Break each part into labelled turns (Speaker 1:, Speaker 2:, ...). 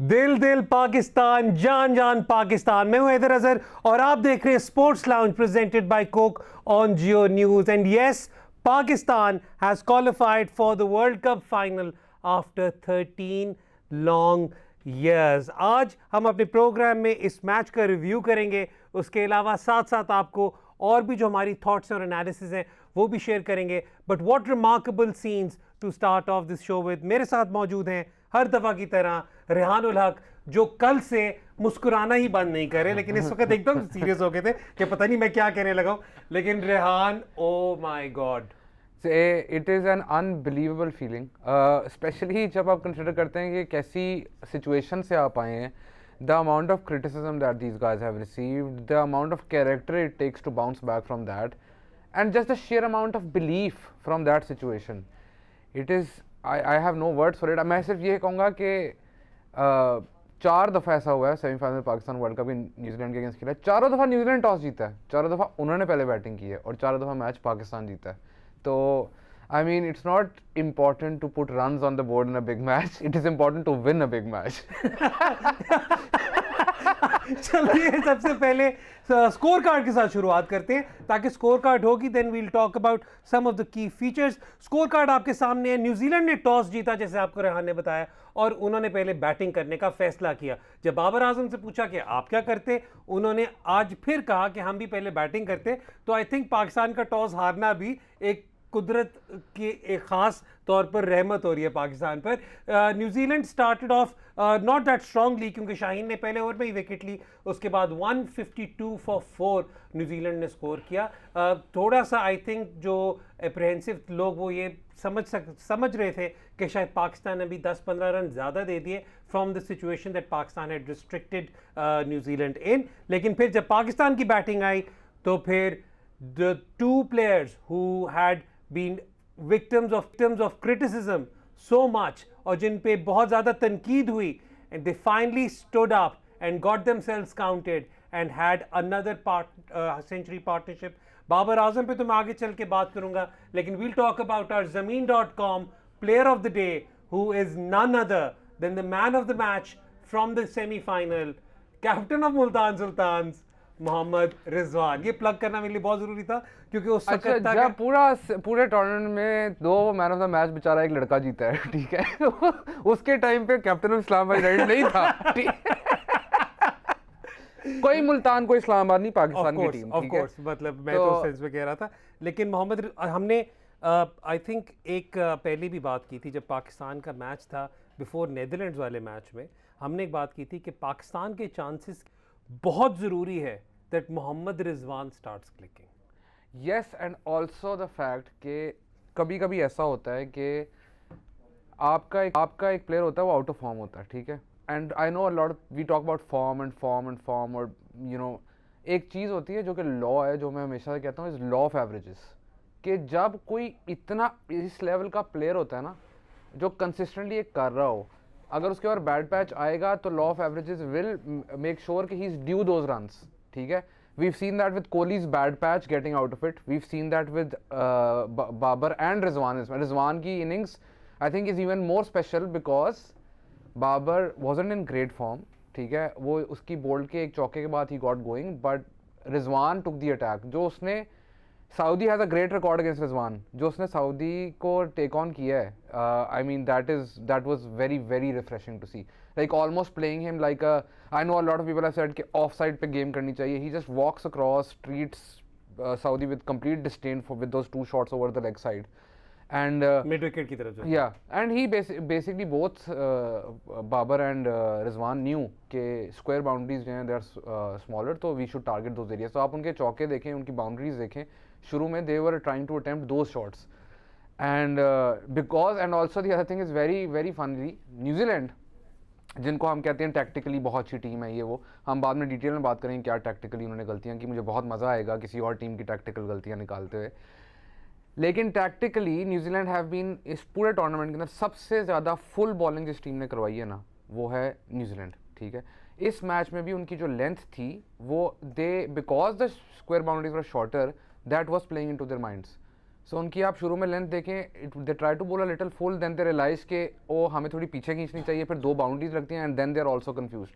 Speaker 1: दिल दिल पाकिस्तान, जान जान पाकिस्तान। मैं हूं हैदर अजहर और आप देख रहे हैं sports lounge presented by Coke on Jio news. And yes, Pakistan has qualified for the world cup final after 13 long years. आज हम अपने प्रोग्राम में इस मैच का रिव्यू करेंगे, उसके अलावा साथ साथ आपको और भी जो हमारी थॉट्स और एनालिसिस हैं वो भी शेयर करेंगे। But what remarkable seems to start off this show with. मेरे साथ मौजूद हैं हर दफा की तरह रेहानुल हक, जो कल से मुस्कुराना ही बंद नहीं करे, लेकिन इस वक्त एकदम सीरियस हो गए थे कि पता नहीं मैं क्या कहने लगा हूं। लेकिन Rehan, oh my God,
Speaker 2: it is an unbelievable feeling, specially जब आप कंसिडर करते हैं कि कैसी सिचुएशन से आप आए हैं, the amount of criticism that these guys have received, the amount of character it takes to bounce back from that, and just the sheer amount of belief from that situation. It is I have no words for it. मैं सिर्फ ये कहूँगा कि 4 दफ़ा ऐसा हुआ है semifinal Pakistan world cup New Zealand के अगेंस्ट खेला है। चारों दफ़ा न्यूजीलैंड टॉस जीता है, चारों दफ़ा उन्होंने पहले बैटिंग की है और चारों दफ़ा मैच पाकिस्तान जीता है। तो I mean it's not important to put runs on the board in a big match, it is important to win a big match.
Speaker 1: चलिए सबसे पहले स्कोर कार्ड के साथ शुरुआत करते हैं, ताकि स्कोर कार्ड होगी then we'll talk about some of the key features. Score card आपके सामने है। न्यूजीलैंड ने टॉस जीता, जैसे आपको रेहान ने बताया, और उन्होंने पहले बैटिंग करने का फैसला किया। जब बाबर आजम से पूछा कि आप क्या करते, उन्होंने आज फिर कहा कि हम भी पहले बैटिंग करते। तो आई थिंक पाकिस्तान का टॉस हारना भी एक कुदरत की एक ख़ास तौर पर रहमत हो रही है पाकिस्तान पर। New Zealand started off not that strongly, क्योंकि शाहीन ने पहले ओवर में ही विकेट ली। उसके बाद 152 फॉर 4 न्यूजीलैंड ने स्कोर किया। थोड़ा सा आई थिंक जो अप्रहेंसिव लोग वो ये समझ रहे थे कि शायद पाकिस्तान ने भी 10-15 रन ज़्यादा दे दिए from the situation that Pakistan had restricted New Zealand in. लेकिन फिर जब पाकिस्तान की बैटिंग आई तो फिर the two players who had been victims of criticism so much, और जिन पे बहुत ज़्यादा तनकीद हुई, and they finally stood up and got themselves counted and had another century partnership. Babar Azam पे तो मैं आगे चल के बात करूंगा, लेकिन we'll talk about our Zameen.com player of the day, who is none other than the man of the match from the semi-final, captain of Multan Sultans, Mohammad Rizwan. ये प्लग करना मेरे लिए बहुत जरूरी था, क्योंकि उस वक्त
Speaker 2: जब पूरे टूर्नामेंट में 2 मैन ऑफ द मैच बेचारा एक लड़का जीता है, ठीक है। उसके टाइम पे कैप्टन ऑफ इस्लामाबाद यूनाइटेड नहीं था। कोई मुल्तान, कोई इस्लामाबाद नहीं, पाकिस्तान की टीम।
Speaker 1: ऑफ कोर्स, मतलब मैं तो सेंस में कह रहा था। लेकिन मोहम्मद, हमने आई थिंक एक पहले भी बात की थी, जब पाकिस्तान का मैच था बिफोर नेदरलैंड्स वाले मैच में, हमने एक बात की थी कि पाकिस्तान के चांसेस बहुत ज़रूरी है that Mohammad Rizwan starts clicking.
Speaker 2: Yes, and also the fact कि कभी कभी ऐसा होता है कि आपका एक प्लेयर होता है, वो आउट ऑफ फॉर्म होता है, ठीक है। And I know a lot, we talk about form, और यू नो एक चीज़ होती है जो कि लॉ है, जो मैं हमेशा कहता हूँ, इज लॉ ऑफ एवरेजेस। कि जब कोई इतना इस लेवल का प्लेयर होता है ना, जो कंसिस्टेंटली एक कर रहा हो, अगर उसके ऊपर बैड पैच आएगा तो law of averages will make sure कि he is due those runs, ठीक है। We've seen that with Kohli's bad patch getting out of it, we've seen that with Babar and Rizwan की innings I think is even more special because Babar wasn't in great form, ठीक है। वो उसकी bold के एक चौके के बाद ही got going, but Rizwan took the attack. जो उसने Southee has a great record against Rizwan, जो उसने सऊदी को टेक ऑन किया है, I mean that was very very refreshing to see, like almost playing him like I know a lot of people have said कि off side पे game करनी चाहिए। He just walks across, treats Southee with complete disdain for with those 2 shots over the leg side, and
Speaker 1: mid wicket की तरफ।
Speaker 2: या and he basically both Babar and Rizwan knew के square boundaries जो हैं they are smaller, तो we should target those areas. तो आप उनके चौके देखें, उनकी बाउंड्रीज देखें, शुरू में they were trying to attempt those shots, and because and also the other thing is very very funnily, New Zealand जिनको हम कहते हैं टैक्टिकली बहुत अच्छी टीम है, ये वो हम बाद में डिटेल में बात करेंगे क्या टैक्टिकली उन्होंने गलतियाँ की। मुझे बहुत मज़ा आएगा किसी और टीम की टैक्टिकल गलतियाँ निकालते हुए। लेकिन टैक्टिकली न्यूजीलैंड हैव बीन इस पूरे टूर्नामेंट के अंदर सबसे ज़्यादा फुल बॉलिंग जिस टीम ने करवाई है ना, वो है न्यूजीलैंड, ठीक है। इस मैच में भी उनकी जो लेंथ थी वो because the square boundaries were shorter, that was playing into their minds. So उनकी आप शुरू में लेंथ देखें, दे try to bowl a little full, then they realise के ओ हमें थोड़ी पीछे खींचनी चाहिए, फिर 2 बाउंड्रीज रखती हैं, and then they are also confused.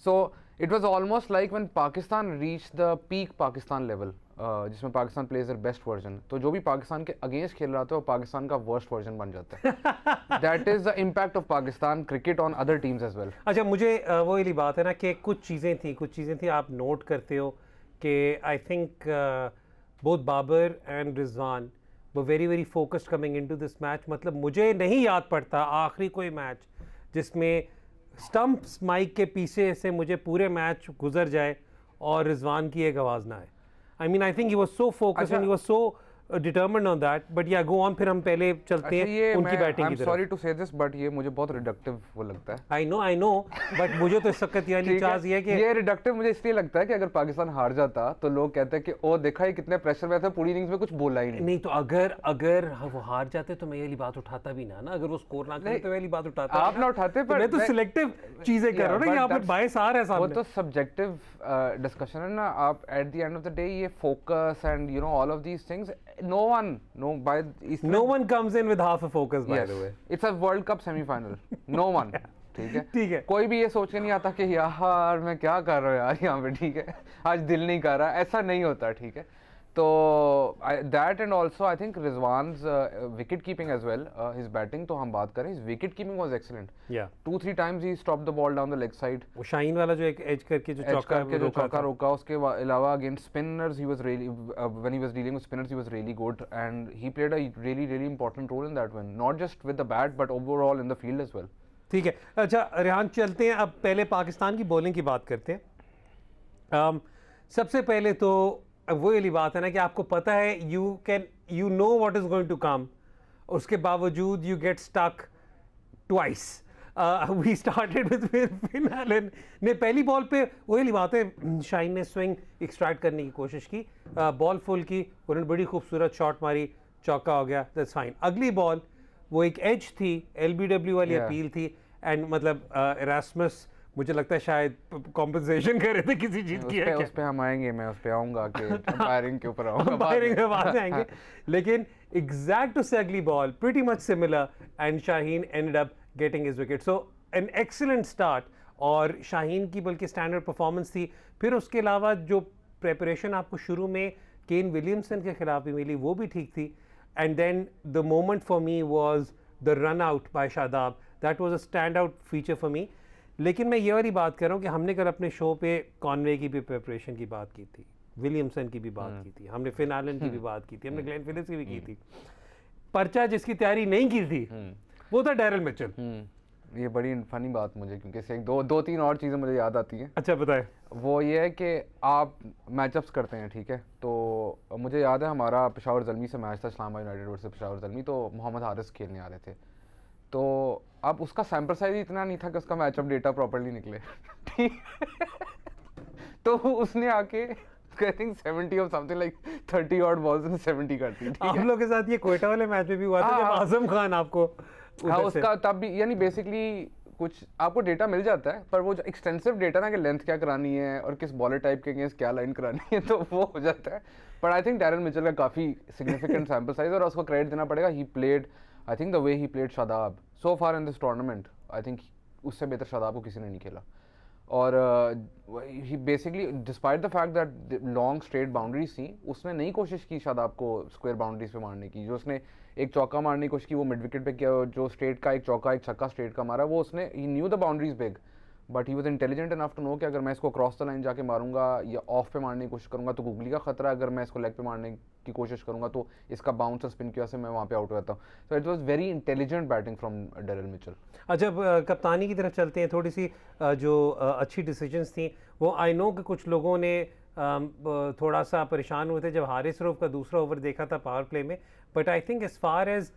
Speaker 2: So it was almost like when Pakistan reach the peak Pakistan level, जिसमें Pakistan plays their best version, तो जो भी पाकिस्तान के अगेंस्ट खेल रहा था वो पाकिस्तान का वर्स्ट वर्जन बन जाता है. That is the impact of Pakistan cricket on other teams as well.
Speaker 1: अच्छा, मुझे वो वाली बात है ना कि कुछ चीज़ें थी आप नोट करते हो कि I think both Babar and Rizwan वो very focused coming into this match. मतलब मुझे नहीं याद पड़ता आखिरी कोई मैच जिसमें स्टंप्स माइक के पीछे से मुझे पूरे मैच गुजर जाए और रिजवान की एक आवाज़ ना आए. I mean, I think he was so focused and he was so determined on that. But yeah, go on. फिर हम पहले चलते हैं उनकी बैटिंग की तरफ.
Speaker 2: I'm sorry to say this, but ये मुझे बहुत रिडक्टिव वो लगता है.
Speaker 1: I know, but मुझे तो इस वक्त यानी चांस ये है कि
Speaker 2: ये रिडक्टिव मुझे इसलिए लगता है कि अगर पाकिस्तान हार जाता तो लोग कहते हैं कि ओ देखा ये कितने प्रेशर में था, पूरी इनिंग्स में कुछ बोला ही नहीं.
Speaker 1: नहीं तो अगर वो हार जाते तो मैं ये वाली बात उठाता भी ना, अगर वो स्कोर ना करते तो ये वाली बात उठाता.
Speaker 2: आप ना उठाते, पर
Speaker 1: मैं तो सिलेक्टिव चीजें कर रहा हूँ ना, यहाँ पर बायस आ रहा है सामने.
Speaker 2: वो तो सब्जेक्टिव डिस्कशन है ना. आप at the end of the day ये focus and you know all of these things,
Speaker 1: no one comes in with half a focus, by the way.
Speaker 2: It's a World Cup semi-final. No one. ठीक है. कोई भी ये सोच के नहीं आता कि यार मैं क्या कर रहा हूँ यार यहाँ पे, ठीक है, आज दिल नहीं कर रहा, ऐसा नहीं होता. ठीक है, तो that and also I think Rizwan's wicket keeping as well, his batting तो हम बात करें, his wicket keeping was excellent. 2-3 times he stop the ball down the leg side.
Speaker 1: वो शाहीन वाला जो एक एज करके जो चौका
Speaker 2: रोका, उसके अलावा against spinners he was really, when he was dealing with spinners he was really good, and he played a really important role in that win, not just with the bat but overall in the field as well.
Speaker 1: ठीक है. अच्छा रेहान, चलते हैं अब पहले पाकिस्तान की bowling की बात करते हैं. सबसे पहले तो वो वाली बात है ना कि आपको पता है you know what is going to come, उसके बावजूद you get stuck twice. We started with Finn Allen ने पहली बॉल पे वो वाली बात है, शाहीन ने स्विंग एक्सट्रैक्ट करने की कोशिश की, बॉल फुल की, उन्होंने बड़ी खूबसूरत शॉट मारी, चौका हो गया, दैट्स फाइन. अगली बॉल वो एक एज थी, LBW वाली अपील थी, एंड मतलब एरास्मस मुझे लगता है शायद कॉम्पनसेशन कर रहे थे किसी चीज की.
Speaker 2: उस पे हम आएंगे, मैं उस पे आऊंगा कि अंपायरिंग के ऊपर आऊंगा,
Speaker 1: अंपायरिंग के बाद आएंगे. लेकिन एग्जैक्ट उससे अगली ball pretty much similar and Shaheen ended up getting his wicket. So an excellent start, और शाहीन की बल्कि स्टैंडर्ड परफॉर्मेंस थी. फिर उसके अलावा जो प्रेपरेशन आपको शुरू में केन विलियमसन के खिलाफ भी मिली वो भी ठीक थी. And then the moment for me was the run out by Shadab, that was a stand out feature for me. लेकिन मैं ये वाली बात कर रहा हूँ कि हमने कल अपने शो पे कॉनवे की भी प्रिपरेशन की बात की थी, विलियमसन की भी बात की थी, हमने फिन एलन की भी बात की थी, हमने ग्लेन फिलिप्स की भी की थी. पर्चा जिसकी तैयारी नहीं की थी वो था डैरल मिचेल.
Speaker 2: ये बड़ी फनी बात मुझे, क्योंकि इससे दो तीन और चीज़ें मुझे याद आती हैं.
Speaker 1: अच्छा बताएं.
Speaker 2: वो ये है कि आप मैचअप्स करते हैं, ठीक है, तो मुझे याद है हमारा पेशावर ज़ल्मी से मैच था, इस्लामाबाद यूनाइटेड वर्सेस पेशावर ज़ल्मी, तो मोहम्मद हारिस खेलने आ रहे थे. तो अब उसका सैम्पल साइज इतना नहीं था कि उसका मैचअप डेटा प्रॉपर्ली निकले. ठीक तो उसने आके आई थिंक 70 और समथिंग लाइक 30 ऑड बॉल्स में 70 कर दी.
Speaker 1: आप लोगों के साथ ये क्वेटा वाले मैच में भी हुआ था जब आजम खान आपको
Speaker 2: उसका तब भी, यानी बेसिकली कुछ आपको डेटा मिल जाता है, पर वो जो एक्सटेंसिव डेटा ना कि लेंथ क्या करानी है और किस बॉलर टाइप के अगेंस्ट क्या लाइन करानी है, तो वो हो जाता है. पर आई थिंक डैरल मिचेल का काफ़ी सिग्निफिकेंट सैम्पल साइज, और उसको क्रेडिट देना पड़ेगा. He played, I think the way he played Shadab so far in this tournament, I think उससे बेहतर शादाब को किसी ने नहीं खेला. और he basically despite the fact that long straight boundaries थी, उसने नई कोशिश की शादाब को स्क्वायर बाउंड्रीज पे मारने की. जो उसने एक चौका मारने की कोशिश की वो मिड विकेट पे किया, जो स्ट्रेट का एक चौका एक छक्का स्ट्रेट का मारा, वो उसने he knew the boundaries big, but he was intelligent enough to know कि अगर मैं इसको क्रॉस द लाइन जाके मारूंगा या ऑफ पे मारने की कोशिश करूंगा तो गुगली का खतरा, अगर मैं इसको लेग पे मारने की कोशिश करूंगा तो इसका बाउंस और स्पिन की वजह से मैं वहाँ पे आउट हो जाता हूँ. सो it was very intelligent batting from Daryl Mitchell.
Speaker 1: अच्छा, कप्तानी की तरफ चलते हैं. थोड़ी सी जो अच्छी डिसीजंस थी वो आई नो कि कुछ लोगों ने थोड़ा सा परेशान हुए थे जब हारिस रऊफ का दूसरा ओवर देखा था पावर प्ले में, but I think as far as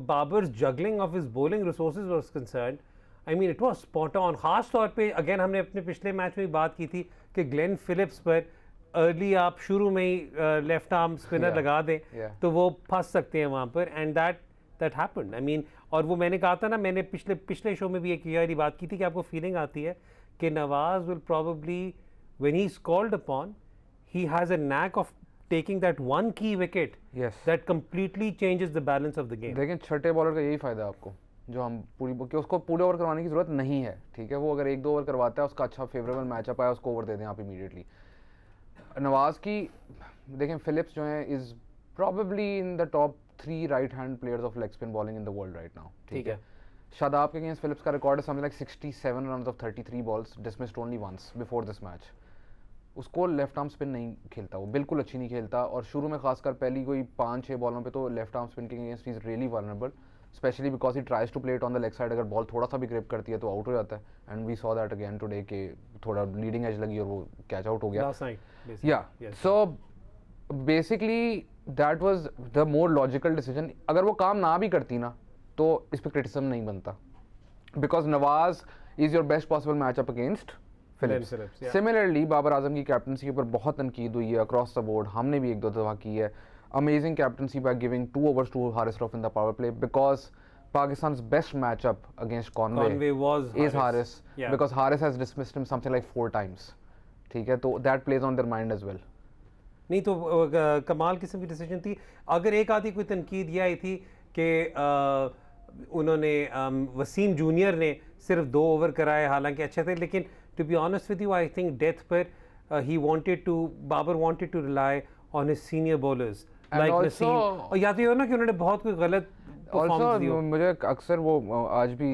Speaker 1: Babar's juggling of his bowling resources was concerned, I mean it was spot on. खास तौर पे अगेन हमने अपने पिछले मैच में भी बात की थी कि ग्लेन फिलिप्स पर अर्ली आप शुरू में ही लेफ्ट आर्म स्पिनर लगा दें तो वो फंस सकते हैं वहाँ पर, and that happened. I mean, और वो मैंने कहा था ना, मैंने पिछले शो में भी एक ये बात की थी कि आपको फीलिंग आती है कि Nawaz will probably when he is called upon he has a knack of taking that one key wicket
Speaker 2: Yes.
Speaker 1: that completely changes the balance of the game.
Speaker 2: लेकिन छठे बॉलर का यही फ़ायदा है आपको, जो हम कि उसको पूरे ओवर करवाने की ज़रूरत नहीं है, ठीक है। वो अगर 1-2 ओवर करवाता है, उसका अच्छा फेवरेबल मैचअप आया, उसको ओवर दे दें आप इमीडिएटली। नवाज़ की देखें, फिलिप्स जो है is probably in the top 3 right hand players of leg spin bowling in the world right now, ठीक है। शादाब के अगेंस्ट फिलिप्स का रिकॉर्ड है something like 67 runs of 33 balls, dismissed only once before this match. उसको left arm spin नहीं खेलता, वो बिल्कुल अच्छी नहीं खेलता, और शुरू में खासकर पहली कोई 5-6 बॉलों पे तो लेफ्ट आर्म स्पिन के against is really vulnerable, especially because he tries to play it on the leg side. अगर बॉल थोड़ा सा भी ग्रिप करती है तो आउट हो जाता है, and we saw that again today कि थोड़ा लीडिंग एज लगी और वो कैच आउट हो गया। या so basically that was the more logical decision. अगर वो काम ना भी करती ना तो इस पर क्रिटिसिज्म नहीं बनता, because Nawaz is your best possible matchup against Phillips. Similarly Babar Azam की कैप्टनसी के ऊपर बहुत तनकीद हुई है अक्रॉस द बोर्ड, हमने भी 1-2 दफ़ा की है। Amazing captaincy by giving 2 overs to Haris Rauf in the power play, because Pakistan's best matchup against Conway is Haris, because Haris has dismissed him something like 4 times, ठीक है, तो that plays on their mind as well.
Speaker 1: नहीं तो कमाल किस्म की decision थी। अगर एक आधी कोई तनकीद ये आई थी कि उन्होंने वसीम जूनियर ने सिर्फ 2 ओवर कराए, हालांकि अच्छे थे, लेकिन to be honest with you I think death पर he wanted to, Babar wanted to rely on his senior bowlers like Naseem, और या तो ना कि उन्होंने बहुत कोई गलत परफॉर्मेंस दी हो।
Speaker 2: मुझे अक्सर वो आज भी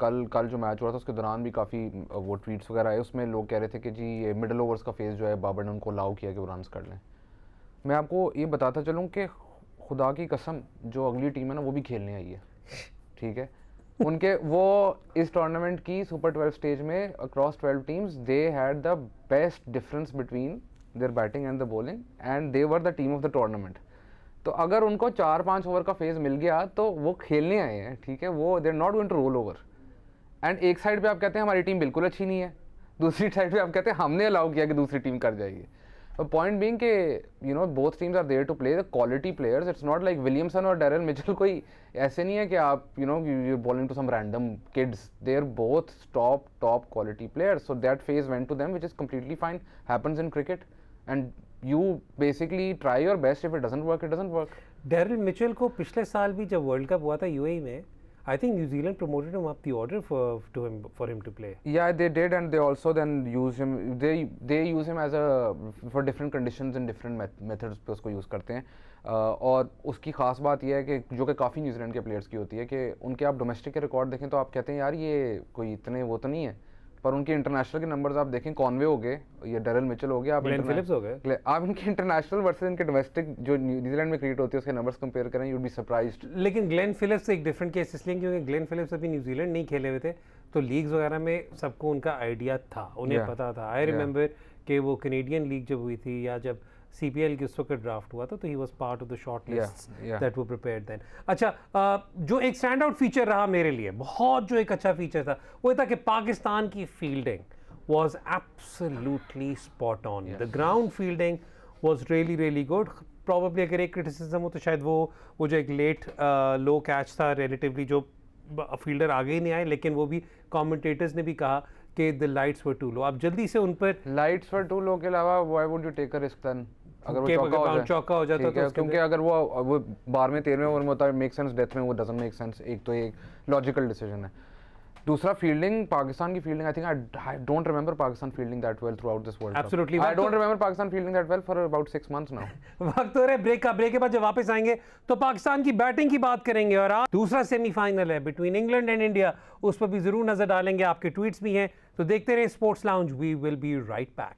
Speaker 2: कल जो मैच हुआ था उसके दौरान भी काफ़ी वो ट्वीट्स वगैरह आए, उसमें लोग कह रहे थे कि जी ये मिडल ओवर्स का फेज़ जो है बाबर ने उनको अलाउ किया कि वो रन्स कर लें। मैं आपको ये बताता चलूँ कि खुदा की कसम जो अगली टीम है ना वो भी खेलने आई है, ठीक है। उनके वो इस टूर्नामेंट की सुपर 12 स्टेज में across 12 teams they had the best difference between their batting and the bowling, and they were the team of the tournament. तो अगर उनको 4-5 ओवर का फेज मिल गया तो वो खेलने आए हैं, ठीक है, वो they are not going to roll over. And एक साइड पे आप कहते हैं हमारी टीम बिल्कुल अच्छी नहीं है, दूसरी साइड पे आप कहते हैं हमने अलाउ किया कि दूसरी टीम कर जाएगी। पॉइंट बीइंग कि you know both teams are there to play the quality players, it's not like Williamson और डेरिल मिचेल कोई ऐसे नहीं है कि आप you know you bowling to some random kids, they are both top quality players, so that phase went to them, which is completely fine, happens in cricket, and you basically try your best. If it doesn't work, it doesn't work.
Speaker 1: Daryl Mitchell को पिछले साल भी जब world cup हुआ था UAE में, I think New Zealand promoted him up the order for him to play.
Speaker 2: Yeah, they did, and they also then use him. They use him as a for different conditions and different methods पे उसको use करते हैं। और उसकी ख़ास बात यह है कि जो कि काफ़ी न्यूजीलैंड के प्लेयर्स की होती है कि उनके आप डोमेस्टिक के रिकॉर्ड देखें तो आप कहते हैं यार ये कोई इतने वो तो नहीं है, पर उनके इंटरनेशनल के नंबर्स आप देखें, कॉनवे हो गए, ये डेरिल मिचेल हो गया, आप
Speaker 1: ग्लेन फिलिप्स हो गए,
Speaker 2: आप इनके इंटरनेशनल वर्सेस इनके डोमेस्टिक जो न्यूजीलैंड में क्रिकेट होती है उसके नंबर्स कंपेयर करें, यू वुड बी सरप्राइज्ड।
Speaker 1: लेकिन ग्लेन फिलिप्स एक डिफरेंट केस इसलिए क्योंकि ग्लेन फिलिप्स अभी न्यूजीलैंड नहीं खेले हुए थे, तो लीग्स वगैरह में सबको उनका आइडिया था, उन्हें पता था। आई रिमेंबर कि वो कैनेडियन लीग जब हुई थी या जब CPL की उस वक्त ड्राफ्ट हुआ था, तो he was part of the short list that वो प्रिपेयर्ड देन। अच्छा, जो एक स्टैंड आउट फीचर रहा मेरे लिए, बहुत जो एक अच्छा फीचर था, वो था कि पाकिस्तान की fielding was absolutely spot on. The ground fielding was really good. Probably अगर एक criticism हो तो शायद वो जो एक late low catch था relatively, जो फील्डर आगे ही नहीं आए, लेकिन वो भी commentators ने भी कहा कि the lights were too low. अब जल्दी से उन पर
Speaker 2: lights were too low के अलावा why would you take a risk then? अगर वो
Speaker 1: चौका हो जाता तो
Speaker 2: क्योंकि अगर वो 12वें 13वें ओवर में होता है मेक सेंस, डेथ में वो डजंट मेक सेंस। एक तो एक लॉजिकल डिसीजन है। दूसरा फील्डिंग, पाकिस्तान की fielding, I think I don't remember Pakistan fielding that well through out this world cup.
Speaker 1: Absolutely,
Speaker 2: I don't remember Pakistan fielding that well for about 6 months now.
Speaker 1: वक्त हो रहा है ब्रेक का। ब्रेक के बाद जब वापस आएंगे तो पाकिस्तान की बैटिंग की बात करेंगे, और आज दूसरा सेमीफाइनल है बिटवीन इंग्लैंड एंड इंडिया, उस पर भी जरूर नजर डालेंगे। आपके ट्वीट्स भी हैं, तो देखते रहे sports lounge. We will be right back.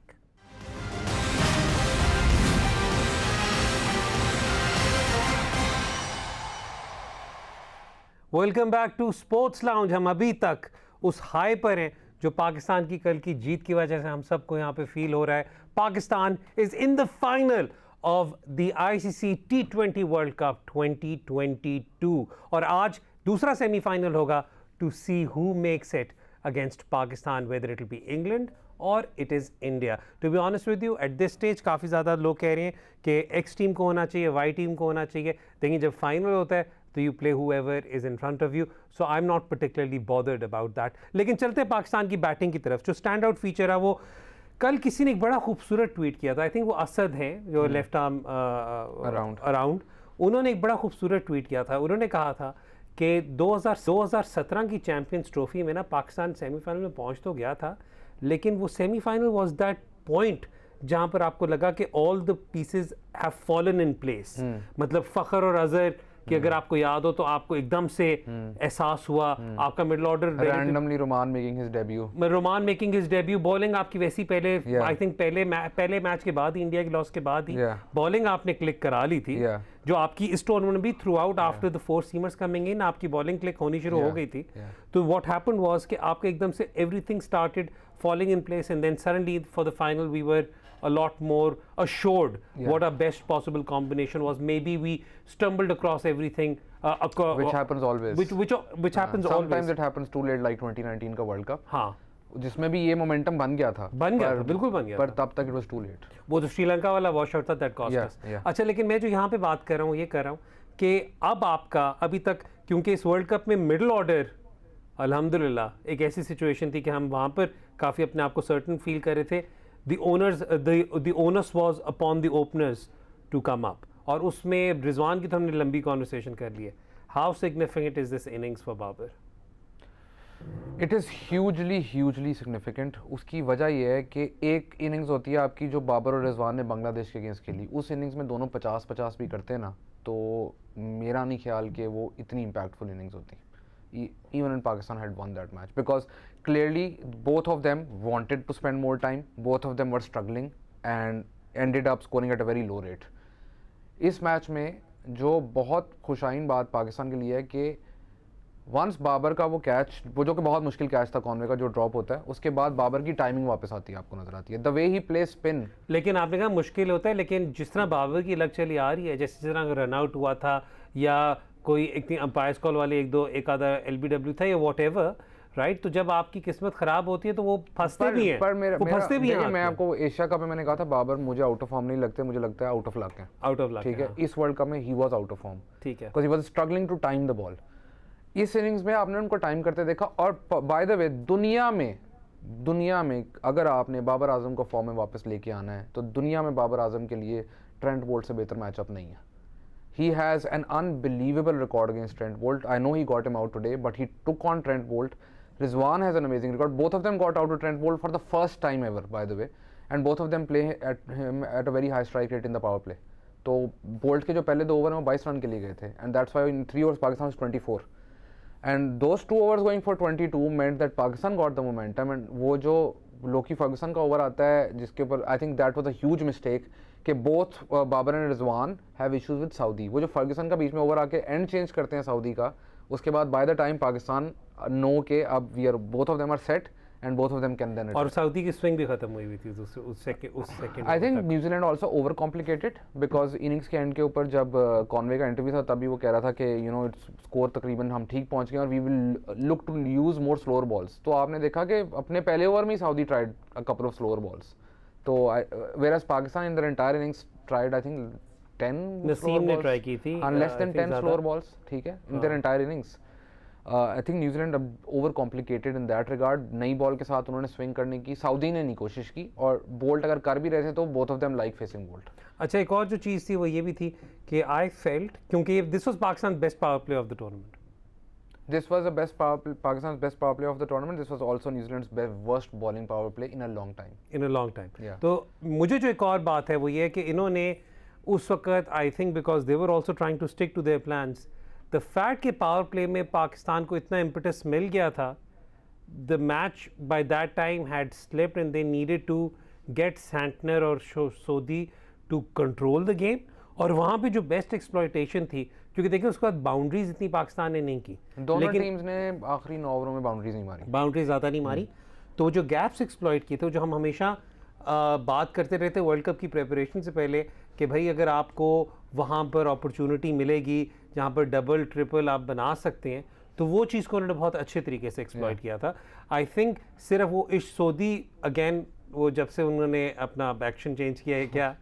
Speaker 1: Welcome back to sports lounge. हम अभी तक उस हाई पर हैं जो पाकिस्तान की कल की जीत की वजह से हम सबको यहाँ पे फील हो रहा है। Pakistan is in the final of the ICC T20 world cup 2022, और आज दूसरा सेमीफाइनल होगा to see who makes it against Pakistan, whether it will be England और it is India. To be honest with you, at this stage काफ़ी ज़्यादा लोग कह रहे हैं कि X टीम को होना चाहिए, Y टीम को होना चाहिए, लेकिन जब फाइनल होता है तो you play whoever is in front of you, so I'm not particularly bothered about that। लेकिन चलते हैं पाकिस्तान की बैटिंग की तरफ। जो स्टैंड आउट फीचर है वो कल किसी ने एक बड़ा खूबसूरत ट्वीट किया था, आई थिंक वो असद हैं जो लेफ्ट आर्म अराउंड, उन्होंने एक बड़ा खूबसूरत ट्वीट किया था। उन्होंने कहा था कि 2017 की चैंपियंस ट्रॉफी में ना पाकिस्तान सेमीफाइनल में पहुंच तो गया था, लेकिन वो सेमीफाइनल वाज दैट पॉइंट जहां पर आपको लगा कि all the pieces have fallen in place. मतलब फ़खर और अजहर कि अगर आपको याद हो तो आपको एकदम से एहसास हुआ, आपका मिडल ऑर्डर
Speaker 2: रैंडमली रोमान मेकिंग हिज डेब्यू, बॉलिंग
Speaker 1: आपकी वैसी पहले आई थिंक पहले मैच के बाद ही, इंडिया की लॉस के बाद ही बॉलिंग आपने क्लिक करा ली थी, जो आपकी इस टूर्नामेंट भी through out after the 4 seamers coming in आपकी बॉलिंग क्लिक होनी शुरू हो गई थी। तो व्हाट हैपेंड वाज कि आपके एकदम से everything started falling in place, and then suddenly for the final we were a lot more assured what our best possible combination was. Maybe we stumbled across everything,
Speaker 2: which happens always,
Speaker 1: which happens always.
Speaker 2: Sometimes it happens too late, like 2019 का world cup,
Speaker 1: हाँ,
Speaker 2: जिसमें भी ये momentum बन गया था,
Speaker 1: बिल्कुल बन गया
Speaker 2: पर तब तक it was too late.
Speaker 1: वो तो श्रीलंका वाला वॉश आउट था, that cost us. अच्छा, लेकिन मैं जो यहाँ पे बात कर रहा हूँ, ये कर रहा हूँ कि अब आपका अभी तक, क्योंकि इस वर्ल्ड कप में मिडल ऑर्डर अल्हम्दुलिल्लाह एक ऐसी सिचुएशन थी कि हम वहाँ पर काफ़ी अपने आप को सर्टन फील कर रहे थे। The onus was upon the openers to come up, और उसमें रिजवान की तो हमने लंबी कॉन्वर्सेशन कर ली है। How significant is this innings for Babar?
Speaker 2: It is hugely significant. उसकी वजह यह है कि एक इनिंग्स होती है आपकी जो बाबर और रिजवान ने बांग्लादेश के अगेंस्ट खेली, उस इनिंग्स में दोनों 50-50 भी करते ना, तो मेरा नहीं ख्याल कि वो इतनी इम्पैक्टफुल इनिंग्स होती। Even in Pakistan had won that match because clearly both of them wanted to spend more time, both of them were struggling and ended up scoring at a very low rate. इस match में जो बहुत खुशाइन बात पाकिस्तान के लिए है कि once Babar का वो कैच, वो जो कि बहुत मुश्किल कैच था कॉनवे का जो ड्रॉप होता है, उसके बाद बाबर की टाइमिंग वापस आती है, आपको नजर आती है the way he play spin.
Speaker 1: लेकिन आपने कहा मुश्किल होता है, लेकिन जिस तरह बाबर की लग चली आ रही है, जैसे जिस तरह रन आउट हुआ था या कोई इतनी अंपायर्स कॉल वाले एक आधा LBW था या व्हाटएवर, राइट, तो जब आपकी किस्मत खराब होती है तो वो फंसते भी हैं, वो फंसते भी हैं।
Speaker 2: मैं आपको एशिया कप में मैंने कहा था बाबर मुझे आउट ऑफ फॉर्म नहीं लगते, मुझे लगता है आउट ऑफ लक है, ठीक है। इस वर्ल्ड कप में he was out of form,
Speaker 1: ठीक है,
Speaker 2: because he was struggling to time the ball. इस इनिंग्स में आपने उनको टाइम करते देखा, और बाय द वे दुनिया में अगर आपने बाबर आजम को फॉर्म में वापस लेके आना है तो दुनिया में बाबर आजम के लिए ट्रेंट बोल्ट से बेहतर मैचअप नहीं है। He has an unbelievable record against Trent Bolt. I know he got him out today, but he took on Trent Bolt. Rizwan has an amazing record. Both of them got out to Trent Bolt for the first time ever, by the way, and both of them play at a very high strike rate in the power play. तो bolt के जो पहले 2 over में 22 run के लिए गए थे, and that's why in 3 overs Pakistan was 24, and those 2 overs going for 22 meant that Pakistan got the momentum. And वो जो लोकी फर्गुसन का ओवर आता है जिसके ऊपर I think that was a huge mistake कि both Babar and Rizwan have issues with Southee. वो जो फर्गुसन का बीच में ओवर आके एंड चेंज करते हैं सऊदी का, उसके बाद बाय द टाइम पाकिस्तान नो के अब we are both of them are set and both of them can then,
Speaker 1: और सऊदी की स्विंग भी खत्म हुई थी उस second.
Speaker 2: I think New Zealand also over complicated because innings के एंड के ऊपर जब कॉनवे का इंटरव्यू था तभी वो कह रहा था कि यू नो इट्स स्कोर तकरीबन हम ठीक पहुंच गए और we will look to use more slower balls. तो आपने देखा कि अपने पहले ओवर में ही Southee tried a couple of slower balls, तो whereas Pakistan in their entire innings tried I think 10
Speaker 1: Naseem ने ट्राई की थी
Speaker 2: less than 10 slower balls, ठीक है, in their entire innings. I think New Zealand over complicated in that regard. नई ball के साथ उन्होंने स्विंग करने की सऊदी ने नहीं कोशिश की, और बोल्ट अगर कर भी रहे थे तो both of them like facing bolt.
Speaker 1: अच्छा, एक और जो चीज़ थी वो ये भी थी कि I felt, क्योंकि this was Pakistan's best power play of the tournament.
Speaker 2: This was the Pakistan's best power play of the tournament. This was also New Zealand's worst bowling power play in a long time.
Speaker 1: Yeah. तो मुझे जो एक और बात है वो ये है कि इन्होंने उस वक्त I think because they were also trying to stick to their plans, the fact कि पावर प्ले में पाकिस्तान को इतना impetus मिल गया था, the match by that time had slipped and they needed to get Santner और Sodhi to control the game. और वहाँ पे जो बेस्ट एक्सप्लॉयटेशन थी, क्योंकि देखिए उसके बाद बाउंड्रीज इतनी पाकिस्तान ने नहीं की,
Speaker 2: दोनों टीम्स ने आखिरी 9 ओवरों में बाउंड्रीज नहीं मारी,
Speaker 1: बाउंड्रीज ज़्यादा नहीं मारी, तो जो गैप्स एक्सप्लॉयट किए थे, जो हम हमेशा बात करते रहते वर्ल्ड कप की प्रिपरेशन से पहले कि भाई अगर आपको वहाँ पर अपॉर्चुनिटी मिलेगी जहाँ पर डबल ट्रिपल आप बना सकते हैं, तो वो चीज़ को उन्होंने बहुत अच्छे तरीके से एक्सप्लॉयट किया था। आई थिंक सिर्फ वो इश सोदी अगेन, वो जब से उन्होंने अपना एक्शन चेंज किया है क्या,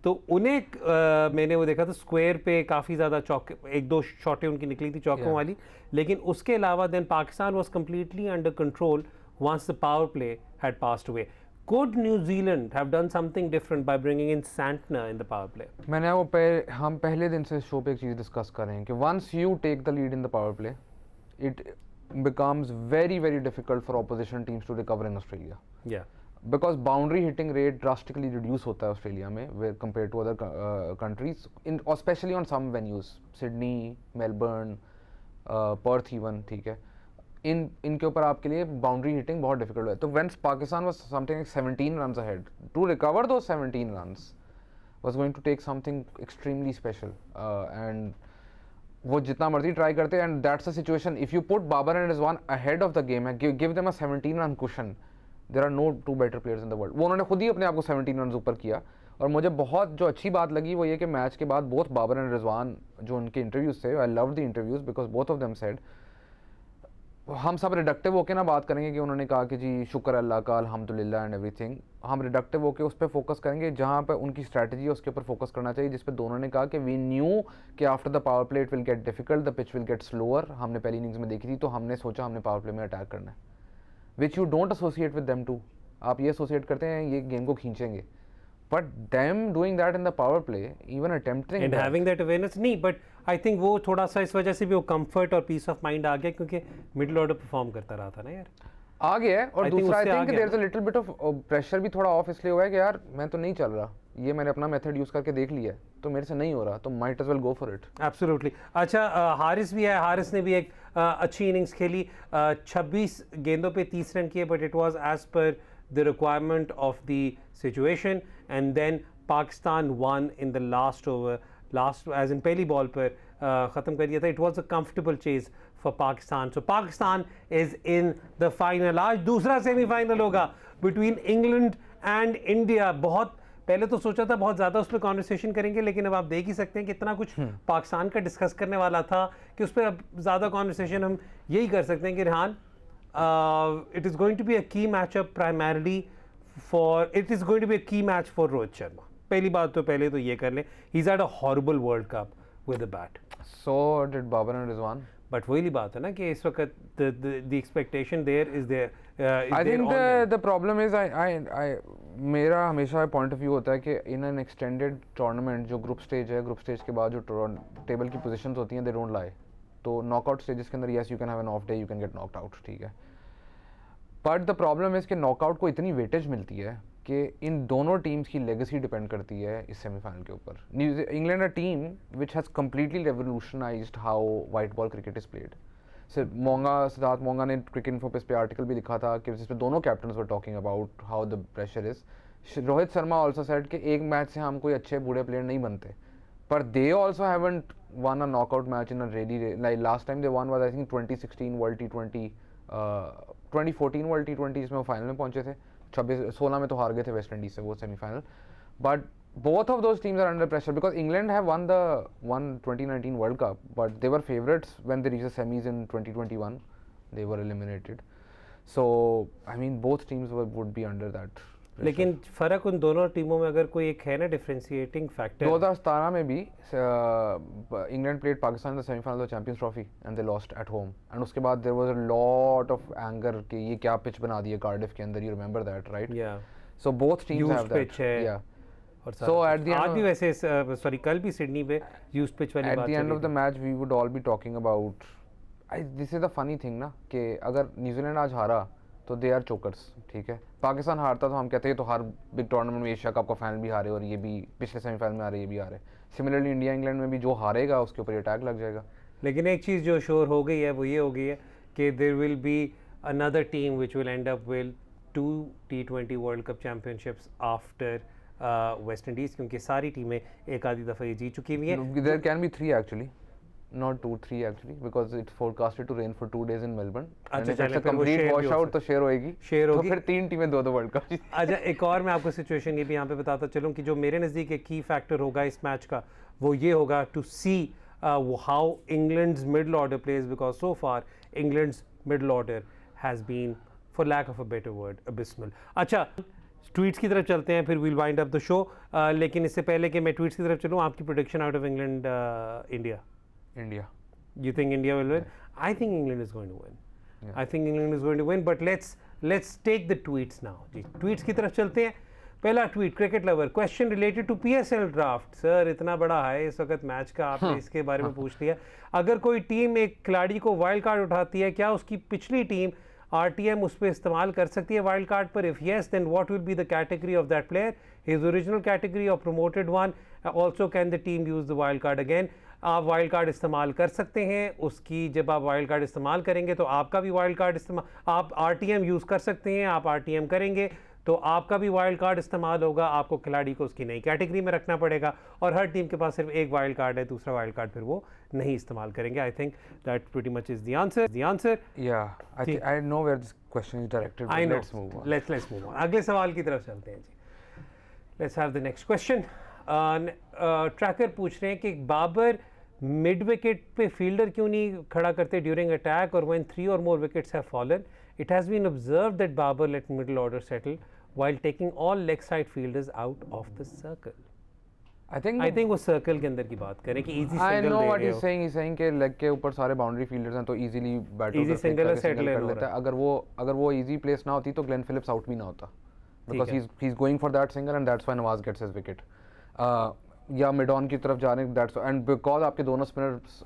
Speaker 1: तो उन्हें मैंने वो देखा था स्क्वायर पे काफ़ी ज़्यादा चौके, 1-2 शॉटें उनकी निकली थी चौकों वाली, लेकिन उसके अलावा then Pakistan was completely under control once the power play had passed away. Could New Zealand have done something different by bringing in Santner in the power play?
Speaker 2: मैंने वो हम पहले दिन से शो पे एक चीज़ डिस्कस कर रहे हैं कि once you take the lead in the power play it becomes very very difficult for opposition teams to recover in Australia.
Speaker 1: Yeah.
Speaker 2: Because boundary hitting rate drastically reduce होता है ऑस्ट्रेलिया में where compared to other countries, in especially on some venues, Sydney, Melbourne, Perth even, ठीक है, इनके ऊपर आपके लिए boundary hitting बहुत डिफिकल्ट है. तो when Pakistan was something like 17 runs ahead, to recover दो 17 runs was going to take something extremely special, and वो जितना मर्जी ट्राई करते, and that's a situation if you put Babar and Rizwan ahead of the game, give them a 17 run cushion, there are no two better players in the world. वो उन्होंने खुद ही अपने आप को 17 रन ऊपर किया. और मुझे बहुत जो अच्छी बात लगी वो ये कि मैच के बाद बोथ बाबर एंड रिजवान जो उनके इंटरव्यूज थे, I love the interviews because both of them said, हम सब रिडक्टिव होके ना बात करेंगे कि उन्होंने कहा कि जी शुक्र अल्लाह का, अल्हम्दुलिल्लाह एंड एवरीथिंग. हम रिडक्टिव होके उस पर फोकस करेंगे जहाँ पे उनकी स्ट्रैटेजी है उसके ऊपर फोकस करना चाहिए, जिस पे दोनों ने कहा कि वी न्यू कि after the power play it will get difficult, the pitch will get slower. हमने पहली इनिंग्स में देखी थी, तो हमने सोचा हमने पावर प्ले में अटैक करना है, which you don't associate with them too. आप ये एसोसिएट करते हैं ये गेम को खींचेंगे, but them doing that in the power play, even attempting
Speaker 1: and having that awareness, नहीं बट आई थिंक वो थोड़ा सा इस वजह से भी वो कंफर्ट और पीस ऑफ माइंड आ गया क्योंकि मिडिल ऑर्डर परफॉर्म करता रहा था ना यार,
Speaker 2: आ गया है. और
Speaker 1: I think
Speaker 2: दूसरा आई
Speaker 1: उससे आ
Speaker 2: थिंक
Speaker 1: गया
Speaker 2: there is a little bit of pressure भी थोड़ा ऑफ इसलिए हुआ है कि यार मैं तो नहीं चल रहा, ये मैंने अपना मेथड यूज करके देख लिया है, तो मेरे से नहीं हो रहा, तो might as well go for it.
Speaker 1: Absolutely. अच्छा, हारिस भी है, हारिस ने भी एक अच्छी इनिंग्स खेली, 26 गेंदों पे 30 रन किए, but it was as per the requirement of the situation, and then Pakistan won in the last over, last as in पहली बॉल पर ख़त्म कर दिया था. It was a comfortable chase for Pakistan. So Pakistan is in the final. आज दूसरा semifinal होगा between England and India. बहुत पहले तो सोचा था बहुत ज़्यादा उस पर कॉन्वर्सेशन करेंगे, लेकिन अब आप देख ही सकते हैं कि इतना कुछ पाकिस्तान का डिस्कस करने वाला था कि उस पर अब ज़्यादा कॉन्वर्सेशन हम यही कर सकते हैं कि Rehan, it is going to be a key matchup primarily for, it is going to be a key match for Rohit Sharma. पहली बात तो पहले तो ये कर लें, he is had a horrible world cup with the bat.
Speaker 2: So did Babar and Rizwan.
Speaker 1: But वही बात है ना कि इस वक्त the expectation there is there.
Speaker 2: I think the problem is I मेरा हमेशा पॉइंट ऑफ व्यू होता है कि इन एन एक्सटेंडेड टूर्नामेंट जो ग्रुप स्टेज है, ग्रुप स्टेज के बाद जो टेबल की पोजीशंस होती हैं दे डोंट लाई. तो नॉकआउट स्टेजेस के अंदर yes you can have an of day, you can get knocked out, ठीक है, बट द प्रॉब्लम इज कि नॉकआउट को इतनी वेटेज मिलती है कि इन दोनों टीम्स की लेगेसी डिपेंड करती है इस सेमीफाइनल के ऊपर. England a team which has completely revolutionised how white ball cricket is played. Siddharth Monga ने क्रिकेट इन्फो पे इस पे आर्टिकल भी लिखा था कि जिस पे दोनों captains were talking about how the pressure is. Rohit Sharma also said कि एक मैच से हम कोई अच्छे बूढ़े प्लेयर नहीं बनते, पर they also haven't one a knockout match in a ready, like last time they one was I think 2016 world T20, 2014 world T20 जिसमें वो फाइनल में पहुंचे थे. 16 में तो हार गए थे वेस्ट इंडीज से वो semifinal. But both of those teams are under pressure because England have won 2019 World Cup, but they were favourites when they reached the semis in 2021. They were eliminated. So I mean both teams would be under that pressure.
Speaker 1: लेकिन फ़र्क उन दोनों टीमों में अगर कोई एक है ना डिफरेंशिएटिंग फैक्टर.
Speaker 2: 2017 में भी England played Pakistan in the semifinal of champions trophy and they lost at home, and उसके बाद there was a lot of anger कि ये क्या पिच बना दी है कार्डिफ के अंदर, you remember that right?
Speaker 1: Yeah
Speaker 2: so both teams have that.
Speaker 1: Yeah
Speaker 2: So at the end
Speaker 1: आज भी वैसे सॉरी कल भी सिडनी पे यूज्ड पिच वाली बात.
Speaker 2: At the end of the match we would all be talking about, this is the funny thing ना कि अगर न्यूजीलैंड आज हारा तो दे आर चोकर्स, ठीक है, पाकिस्तान हारता तो हम कहते हैं तो हर बिग टूर्नामेंट में एशिया कप का फाइनल भी हारे और ये भी पिछले सेमीफाइनल में हारे, ये भी हारे. सिमिलरली इंडिया इंग्लैंड में भी जो हारेगा उसके ऊपर अटैक लग जाएगा.
Speaker 1: लेकिन एक चीज़ जो श्योर हो गई है वो ये हो गई है कि there will be another team which will end up with 2 T20 world cup championships after West Indies, क्योंकि सारी टीमें एक आधी दफ़ा ये जीत चुकी हुई हैं.
Speaker 2: There can be 3 actually, not 2, 3 actually, because it's forecasted to rain for 2 days in Melbourne. And if it's a complete washout तो शेयर होएगी. तो फिर 3 टीमें 2 वर्ल्ड कप.
Speaker 1: अच्छा, एक और मैं आपको सिचुएशन ये भी यहाँ पे बताता चलूँ कि जो मेरे नज़दीक एक की फैक्टर होगा इस मैच का वो ये होगा to see how England's middle order plays, because so far England's middle order has been for lack of a better word abysmal. अच्छा, ट्वीट्स की तरफ चलते हैं, फिर we'll wind up the show. लेकिन इससे पहले कि मैं ट्वीट्स की तरफ चलूँ, आपकी prediction out of England India. You think India will win? I think England is going to win. I think England is going to win, but let's let's take the tweets now जी, tweets की तरफ चलते हैं। पहला tweet, cricket lover, question related to PSL draft. Sir इतना बड़ा है इस वक्त मैच का, आपने इसके बारे में पूछ लिया। अगर कोई टीम एक खिलाड़ी को वाइल्ड कार्ड उठाती है, क्या उसकी पिछली टीम आरटीएम उस पर इस्तेमाल कर सकती है वाइल्ड कार्ड पर? If yes then what will be the category of that player, his original category और promoted one? Also can the team use the wild card again? आप वाइल्ड कार्ड इस्तेमाल कर सकते हैं उसकी, जब आप वाइल्ड कार्ड इस्तेमाल करेंगे तो आपका भी वाइल्ड कार्ड इस्तेमाल, आप आरटीएम यूज़ कर सकते हैं, आप आरटीएम करेंगे तो आपका भी वाइल्ड कार्ड इस्तेमाल होगा। आपको खिलाड़ी को उसकी नई कैटेगरी में रखना पड़ेगा और हर टीम के पास सिर्फ एक वाइल्ड कार्ड है, दूसरा वाइल्ड कार्ड फिर वो नहीं इस्तेमाल करेंगे। I think that pretty much is the answer.
Speaker 2: Yeah, I know where this question is directed, but let's move on.
Speaker 1: Let's move on. अगले सवाल की तरफ चलते हैं जी। Let's have the next question. Tracker पूछ रहे हैं कि बाबर मिड विकेट पे फील्डर क्यों नहीं खड़ा करते ड्यूरिंग अटैक और when 3 or more wickets have fallen? It has been observed that Babar let middle order settle while taking all leg side fielders out of the circle.
Speaker 2: I think
Speaker 1: वो circle के अंदर की बात करें कि easy
Speaker 2: I
Speaker 1: single
Speaker 2: know
Speaker 1: they
Speaker 2: what
Speaker 1: रहे
Speaker 2: he's
Speaker 1: हो।
Speaker 2: saying. He's saying कि लेग के ऊपर सारे बाउंड्री फील्डर्स हैं तो इजीली बैटर
Speaker 1: Easy single और settle
Speaker 2: कर
Speaker 1: हो
Speaker 2: लेता
Speaker 1: रहा
Speaker 2: है। अगर वो इजी प्लेस ना होती तो ग्लेन फिलिप्स आउट भी ना होता, बिकॉज
Speaker 1: है।
Speaker 2: he's going for that single and that's why Nawaz gets his wicket. या मिड ऑन की तरफ जाने, दैट्स एंड बिकॉज आपके दोनों स्पिनर्स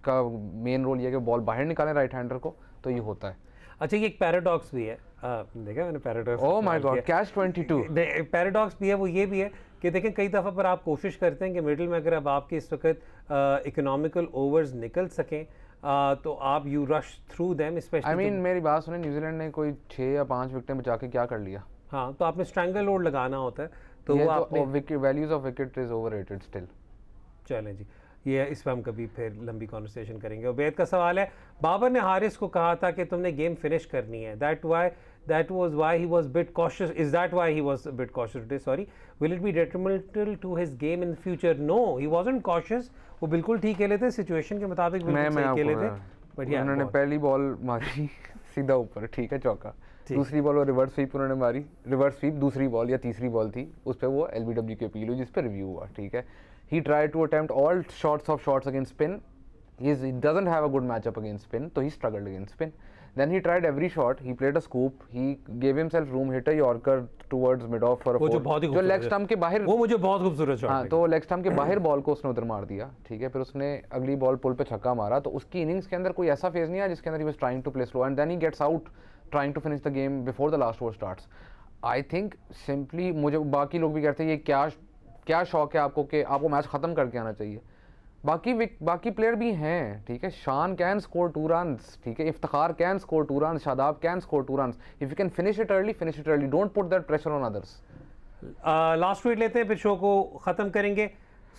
Speaker 2: का मेन रोल ये है कि बॉल बाहर निकालें राइट हैंडर को, तो ये होता है।
Speaker 1: अच्छा, ये एक पैराडॉक्स भी है, देखा मैंने paradox?
Speaker 2: Oh my God, catch 22।
Speaker 1: Paradox भी है, वो ये भी है कि देखें कई दफ़ा पर आप कोशिश करते हैं कि मिडिल में अगर अब आपके इस वक्त इकोनॉमिकल ओवर्स निकल सकें तो आप you rush through them specially.
Speaker 2: I mean मेरी बात सुने, न्यूजीलैंड ने कोई 6 या 5 विकेटें बचा के क्या कर लिया?
Speaker 1: हाँ, तो आपने स्ट्रैंगल लोड लगाना होता है तो वो आपने
Speaker 2: values of wicket is overrated still.
Speaker 1: चलें जी, ये इस पर हम कभी फिर लंबी कॉन्वर्सेशन करेंगे। उबैद का सवाल है, बाबर ने हारिस को कहा था कि तुमने गेम फिनिश करनी है, that was why he was bit cautious. Is that why he was a bit cautious today? Sorry. Will it be detrimental to his game in the future? No, he wasn't cautious. वो बिल्कुल ठीक खेले थे, situation के मुताबिक बिल्कुल सही खेले थे।
Speaker 2: बट उन्होंने पहली बॉल मारी सीधा ऊपर, ठीक है, चौका। दूसरी बॉल वो रिवर्स स्वीप उन्होंने मारी, रिवर्स स्वीप दूसरी बॉल या तीसरी बॉल थी, उस पर वो एलबीडब्ल्यू की अपील हुई जिस पर रिव्यू हुआ, ठीक है। He tried to attempt all shots against spin. He doesn't have a good matchup against spin, so he struggled against spin. Then he tried every shot. He played a scoop. He gave himself room, hit a Yorker towards mid off for a 4. जो leg stump के बाहर,
Speaker 1: वो मुझे बहुत खूबसूरत shot.
Speaker 2: हाँ, तो leg stump के बाहर बॉल को उसने उधर मार दिया, ठीक है। फिर उसने अगली बॉल पुल पे छक्का मारा, तो उसकी इनिंग्स के अंदर कोई ऐसा फेज नहीं आया जिसके अंदर he was trying to play slow and then he gets out trying to finish the game before the last over starts. I think simply मुझे बाकी लोग भी कहते हैं ये क्या शौक है आपको कि आपको मैच खत्म करके आना चाहिए। बाकी प्लेयर भी हैं, ठीक है। शान कैन स्कोर 2 रन्स, ठीक है। Iftikhar can score 2 runs, Shadab can score 2 runs. If you can finish it early, don't put that pressure on others.
Speaker 1: Last tweet लेते हैं, फिर शो को ख़त्म करेंगे।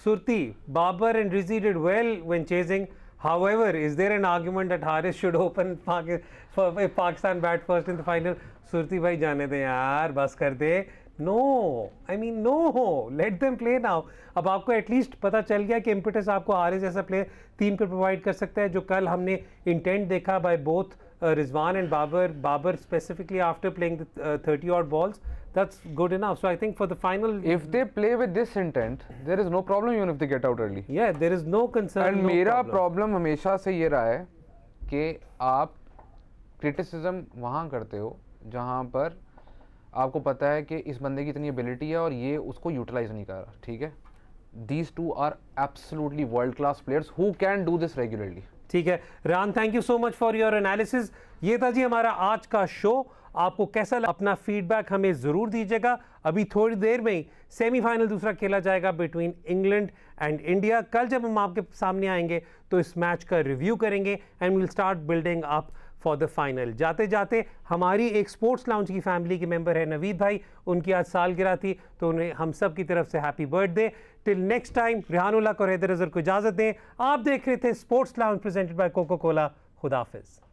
Speaker 1: Surti, Babar and Rizi did well when chasing, however is there an argument that Haris should open if Pakistan bat first in the final? Surti भाई जाने दें यार, बस कर दे। No, I mean no, let them play now. अब आपको एटलीस्ट पता चल गया कि इम्पिटस आपको हारिस जैसा प्लेयर 3 पे प्रोवाइड कर सकता है, जो कल हमने इंटेंट देखा by both Rizwan and Babar specifically after playing the 30 odd balls. That's good enough. So I think for the final,
Speaker 2: if they play with this intent, there is no problem even if they get out early.
Speaker 1: Yeah, there is no concern.
Speaker 2: And
Speaker 1: no
Speaker 2: मेरा
Speaker 1: problem.
Speaker 2: Problem हमेशा से ये रहा है कि आप criticism वहाँ करते हो जहाँ पर आपको पता है कि इस बंदे की इतनी एबिलिटी है और ये उसको यूटिलाइज नहीं कर रहा, ठीक है। These two are absolutely world class players who can do this regularly.
Speaker 1: ठीक है रान, thank you so much for your analysis. ये था जी हमारा आज का शो। आपको कैसा लगा, अपना फीडबैक हमें ज़रूर दीजिएगा। अभी थोड़ी देर में ही सेमीफाइनल दूसरा खेला जाएगा बिटवीन इंग्लैंड एंड इंडिया। कल जब हम आपके सामने आएंगे तो इस मैच का रिव्यू करेंगे and will start building up for the final. जाते जाते हमारी एक स्पोर्ट्स लाउंज की फैमिली के मेंबर है नवीद भाई, उनकी आज सालगिरह थी, तो उन्हें हम सब की तरफ से happy birthday. Till next time, Rihanullah को हैदर अज़हर को इजाज़त दें। आप देख रहे थे sports lounge presented by Coca Cola. खुदा हाफिज़।